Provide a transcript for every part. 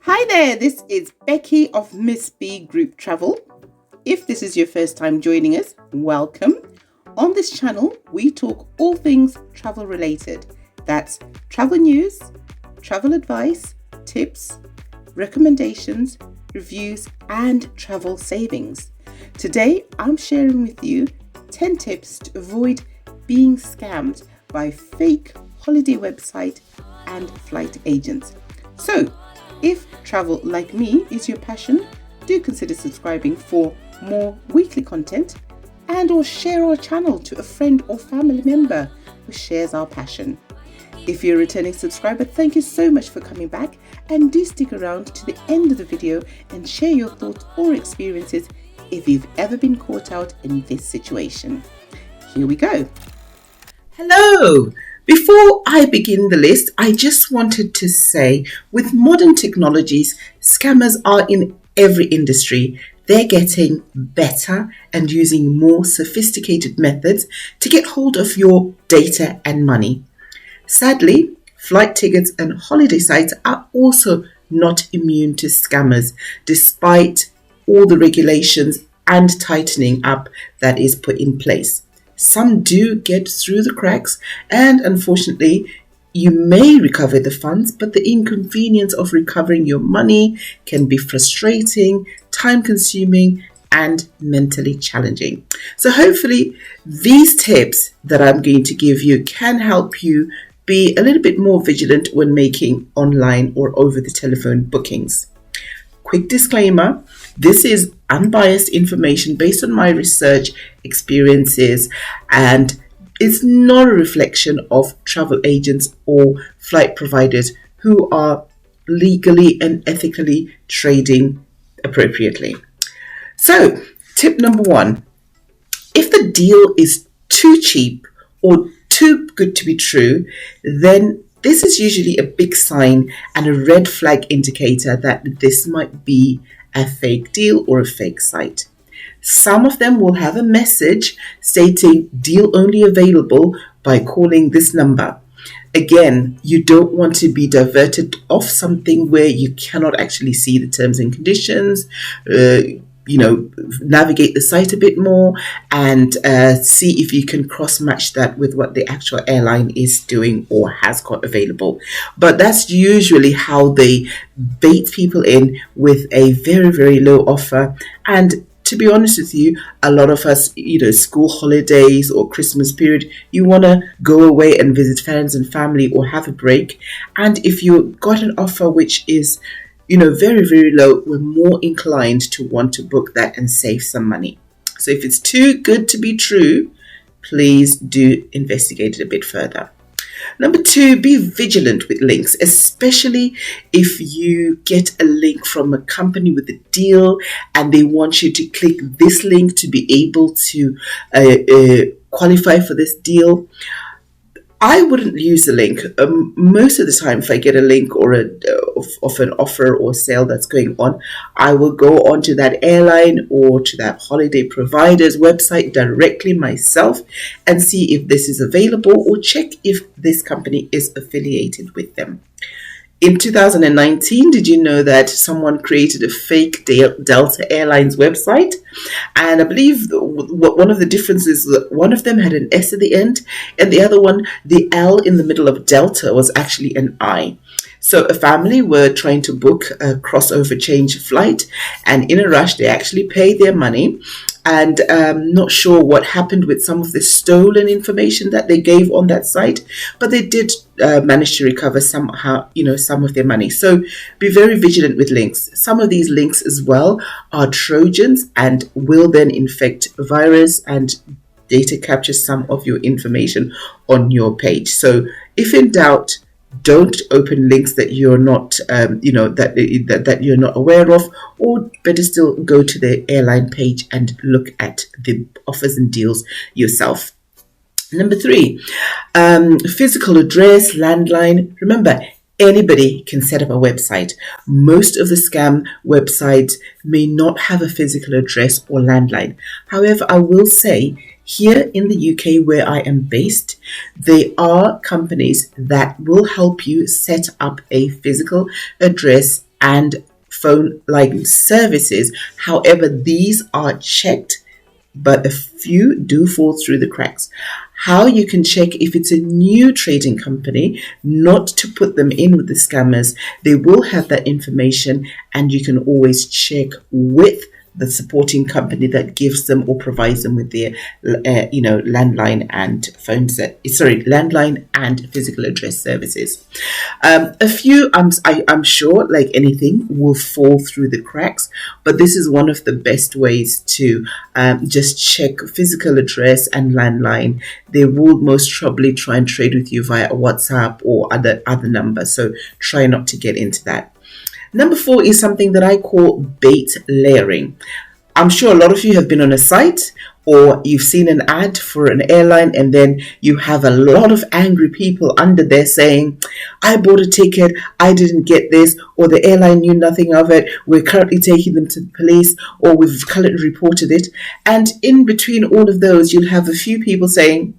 Hi there, this is Becky of Miss B Group Travel. If this is your first time joining us, welcome. On this channel, we talk all things travel related. That's travel news, travel advice, tips, recommendations, reviews, and travel savings. Today, I'm sharing with you 10 tips to avoid being scammed by fake holiday website and flight agents. So, if travel like me is your passion, do consider subscribing for more weekly content and or share our channel to a friend or family member who shares our passion. If you're a returning subscriber, thank you so much for coming back, and do stick around to the end of the video and share your thoughts or experiences if you've ever been caught out in this situation. Here we go. Hello! Before I begin the list, I just wanted to say, with modern technologies, scammers are in every industry. They're getting better and using more sophisticated methods to get hold of your data and money. Sadly, flight tickets and holiday sites are also not immune to scammers, despite all the regulations and tightening up that is put in place. Some do get through the cracks, and unfortunately, you may recover the funds, but the inconvenience of recovering your money can be frustrating, time-consuming, and mentally challenging. So hopefully, these tips that I'm going to give you can help you be a little bit more vigilant when making online or over-the-telephone bookings. Quick disclaimer, this is unbiased information based on my research experiences, and it's not a reflection of travel agents or flight providers who are legally and ethically trading appropriately. So, tip number 1, if the deal is too cheap or too good to be true, then this is usually a big sign and a red flag indicator that this might be a fake deal or a fake site. Some of them will have a message stating deal only available by calling this number. Again, you don't want to be diverted off something where you cannot actually see the terms and conditions, navigate the site a bit more and see if you can cross-match that with what the actual airline is doing or has got available. But that's usually how they bait people in with a very, very low offer. And to be honest with you, a lot of us, school holidays or Christmas period, you want to go away and visit friends and family or have a break. And if you got an offer which is very, very low, we're more inclined to want to book that and save some money. So if it's too good to be true, please do investigate it a bit further. Number 2, be vigilant with links, especially if you get a link from a company with a deal and they want you to click this link to be able to qualify for this deal. I wouldn't use the link. Most of the time, if I get a link or of an offer or sale that's going on, I will go onto that airline or to that holiday provider's website directly myself and see if this is available or check if this company is affiliated with them. In 2019, did you know that someone created a fake Delta Airlines website? And I believe one of the differences is that one of them had an S at the end, and the other one, the L in the middle of Delta, was actually an I. So a family were trying to book a crossover change flight, and in a rush, they actually paid their money. And not sure what happened with some of the stolen information that they gave on that site, but they did manage to recover somehow, some of their money. So be very vigilant with links. Some of these links as well are Trojans and will then infect virus and data capture some of your information on your page. So if in doubt, don't open links that you're not, that you're not aware of, or better still, go to the airline page and look at the offers and deals yourself. Number 3, physical address, landline. Remember, anybody can set up a website. Most of the scam websites may not have a physical address or landline. However, I will say, here in the UK where I am based, there are companies that will help you set up a physical address and phone line services. However, these are checked, but a few do fall through the cracks. How you can check if it's a new trading company, not to put them in with the scammers. They will have that information, and you can always check with the supporting company that gives them or provides them with their, landline and landline and physical address services. A few, I'm sure, like anything, will fall through the cracks, but this is one of the best ways to just check physical address and landline. They will most probably try and trade with you via WhatsApp or other numbers, so try not to get into that. Number 4 is something that I call bait layering. I'm sure a lot of you have been on a site or you've seen an ad for an airline, and then you have a lot of angry people under there saying, I bought a ticket, I didn't get this, or the airline knew nothing of it, we're currently taking them to the police, or we've currently reported it. And in between all of those, you'll have a few people saying,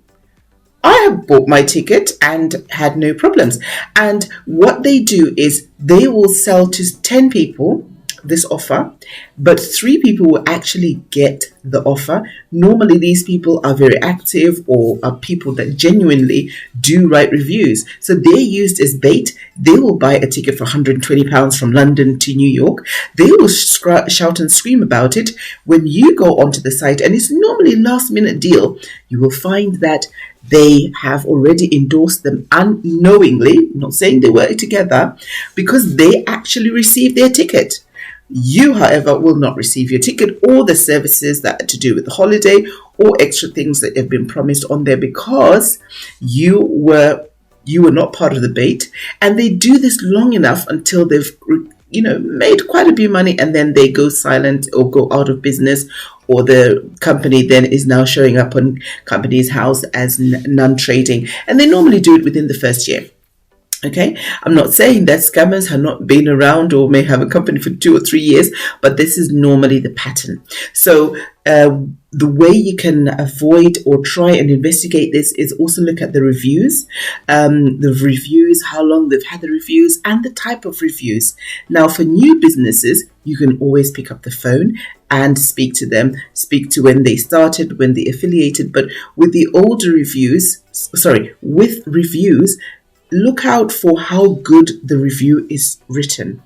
I have bought my ticket and had no problems. And what they do is they will sell to 10 people this offer, but 3 people will actually get the offer. Normally, these people are very active or are people that genuinely do write reviews. So they're used as bait. They will buy a ticket for £120 from London to New York. They will shout and scream about it. When you go onto the site, and it's normally a last minute deal, you will find that they have already endorsed them unknowingly, not saying they were together, because they actually received their ticket. You, however, will not receive your ticket or the services that are to do with the holiday or extra things that have been promised on there, because you were not part of the bait. And they do this long enough until they've made quite a bit of money, and then they go silent or go out of business, or the company then is now showing up on Companies House as non-trading. And they normally do it within the first year. Okay, I'm not saying that scammers have not been around or may have a company for 2 or 3 years, but this is normally the pattern. So the way you can avoid or try and investigate this is also look at the reviews, how long they've had the reviews, and the type of reviews. Now, for new businesses, you can always pick up the phone and speak to them, speak to when they started, when they affiliated. But with the older reviews, look out for how good the review is written.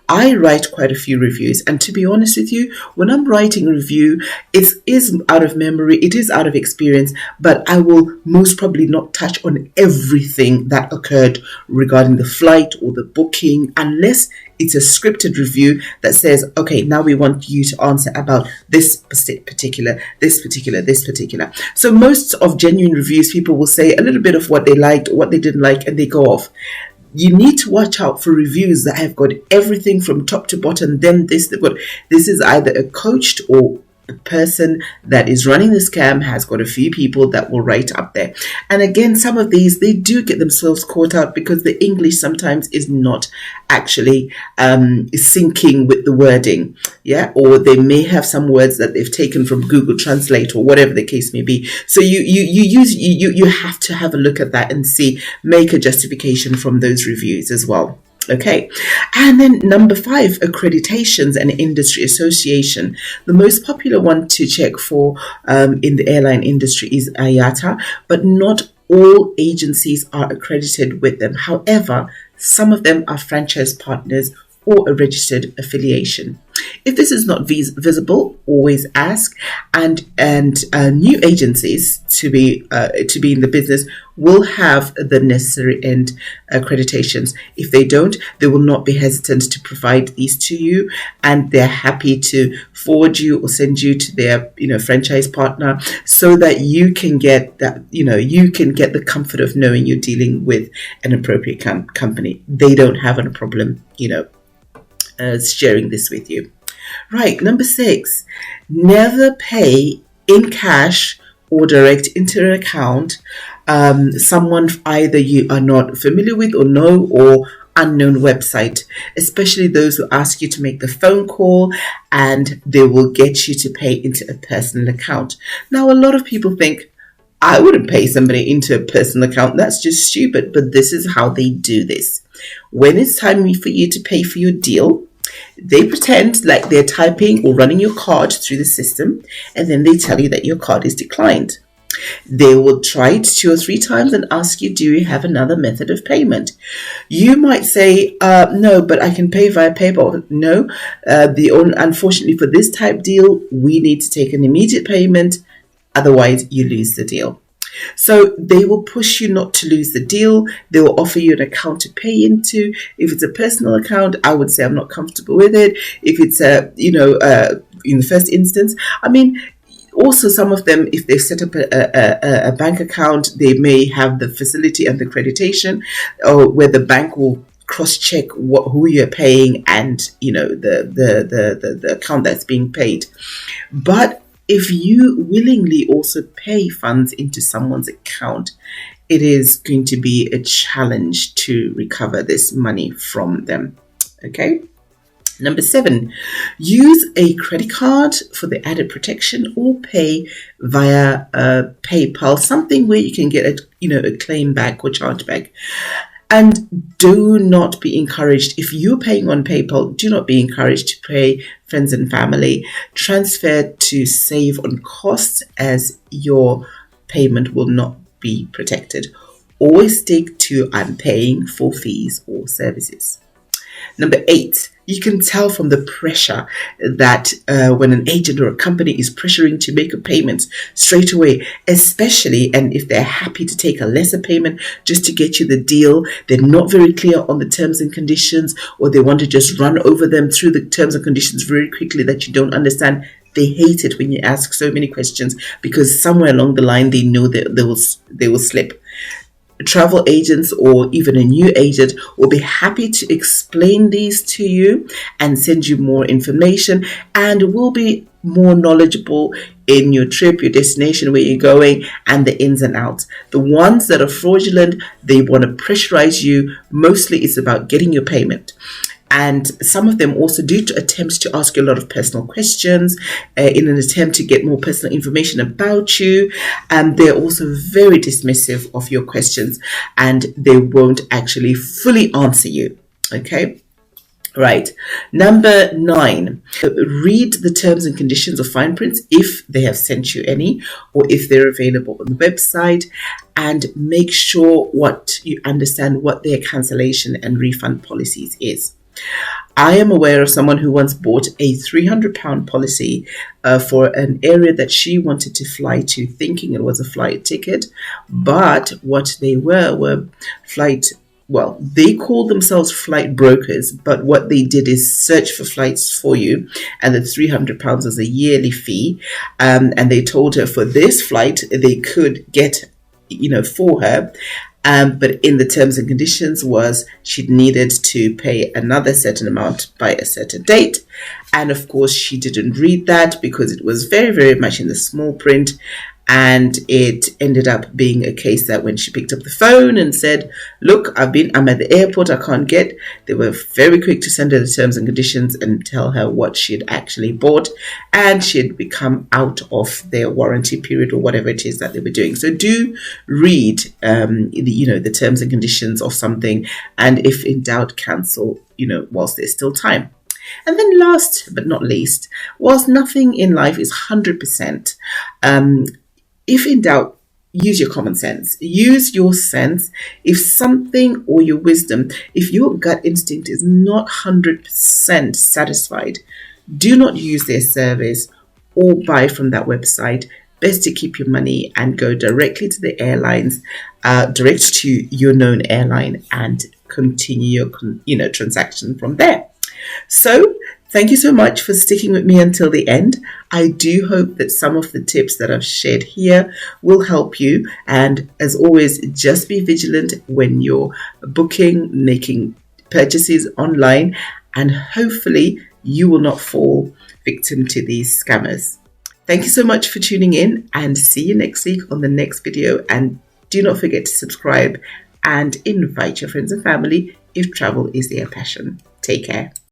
I write quite a few reviews, and to be honest with you, when I'm writing a review, it is out of memory, it is out of experience, but I will most probably not touch on everything that occurred regarding the flight or the booking, unless it's a scripted review that says, okay, now we want you to answer about this particular. So most of genuine reviews, people will say a little bit of what they liked, what they didn't like, and they go off. You need to watch out for reviews that have got everything from top to bottom. Then this is either a coached, or the person that is running the scam has got a few people that will write up there. And again, some of these, they do get themselves caught out because the English sometimes is not actually syncing with the wording. Yeah, or they may have some words that they've taken from Google Translate or whatever the case may be. So you have to have a look at that and make a justification from those reviews as well. Okay, and then number 5, accreditations and industry association. The most popular one to check for in the airline industry is IATA, but not all agencies are accredited with them. However, some of them are franchise partners or a registered affiliation. If this is not visible, always ask. And new agencies to be in the business will have the necessary accreditations. If they don't, they will not be hesitant to provide these to you, and they're happy to forward you or send you to their franchise partner, so that you can get that you can get the comfort of knowing you're dealing with an appropriate company. They don't have a problem sharing this with you. Right, number 6, never pay in cash or direct into an account someone either you are not familiar with or know, or unknown website, especially those who ask you to make the phone call and they will get you to pay into a personal account. Now, a lot of people think, I wouldn't pay somebody into a personal account. That's just stupid. But this is how they do this. When it's time for you to pay for your deal, they pretend like they're typing or running your card through the system, and then they tell you that your card is declined. They will try it 2 or 3 times and ask you, do you have another method of payment? You might say, no, but I can pay via PayPal. No, unfortunately for this type deal, we need to take an immediate payment. Otherwise, you lose the deal. So they will push you not to lose the deal. They will offer you an account to pay into. If it's a personal account, I would say I'm not comfortable with it. If it's in the first instance, I mean, also some of them, if they've set up a bank account, they may have the facility and the accreditation, or where the bank will cross-check who you're paying and the account that's being paid. But if you willingly also pay funds into someone's account, it is going to be a challenge to recover this money from them. Okay. Number 7, use a credit card for the added protection, or pay via PayPal, something where you can get a claim back or charge back. And do not be encouraged, if you're paying on PayPal, do not be encouraged to pay friends and family. Transfer to save on costs, as your payment will not be protected. Always stick to I'm paying for fees or services. Number 8, you can tell from the pressure that when an agent or a company is pressuring to make a payment straight away, especially, and if they're happy to take a lesser payment just to get you the deal, they're not very clear on the terms and conditions, or they want to just run over them through the terms and conditions very quickly that you don't understand. They hate it when you ask so many questions, because somewhere along the line they know that they will slip. Travel agents, or even a new agent, will be happy to explain these to you and send you more information, and will be more knowledgeable in your trip, your destination, where you're going, and the ins and outs. The ones that are fraudulent, they want to pressurize you. Mostly it's about getting your payment. And some of them also do attempt to ask you a lot of personal questions in an attempt to get more personal information about you. And they're also very dismissive of your questions, and they won't actually fully answer you. Okay. Right. Number 9, read the terms and conditions or fine prints if they have sent you any, or if they're available on the website, and make sure you understand what their cancellation and refund policies is. I am aware of someone who once bought a £300 policy for an area that she wanted to fly to, thinking it was a flight ticket, but what they were they called themselves flight brokers, but what they did is search for flights for you, and the £300 was a yearly fee, and they told her for this flight they could get, for her. But in the terms and conditions was she needed to pay another certain amount by a certain date. And of course, she didn't read that because it was very, very much in the small print. And it ended up being a case that when she picked up the phone and said, look, I'm at the airport, I can't get, they were very quick to send her the terms and conditions and tell her what she had actually bought. And she had become out of their warranty period, or whatever it is that they were doing. So do read, the terms and conditions of something. And if in doubt, cancel, whilst there's still time. And then last but not least, whilst nothing in life is 100%, if in doubt, use your common sense. Use your sense. If something, or your wisdom, if your gut instinct is not 100% satisfied, do not use their service or buy from that website. Best to keep your money and go directly to the airlines, direct to your known airline, and continue your transaction from there. So thank you so much for sticking with me until the end. I do hope that some of the tips that I've shared here will help you. And as always, just be vigilant when you're booking, making purchases online, and hopefully you will not fall victim to these scammers. Thank you so much for tuning in, and see you next week on the next video. And do not forget to subscribe and invite your friends and family if travel is their passion. Take care.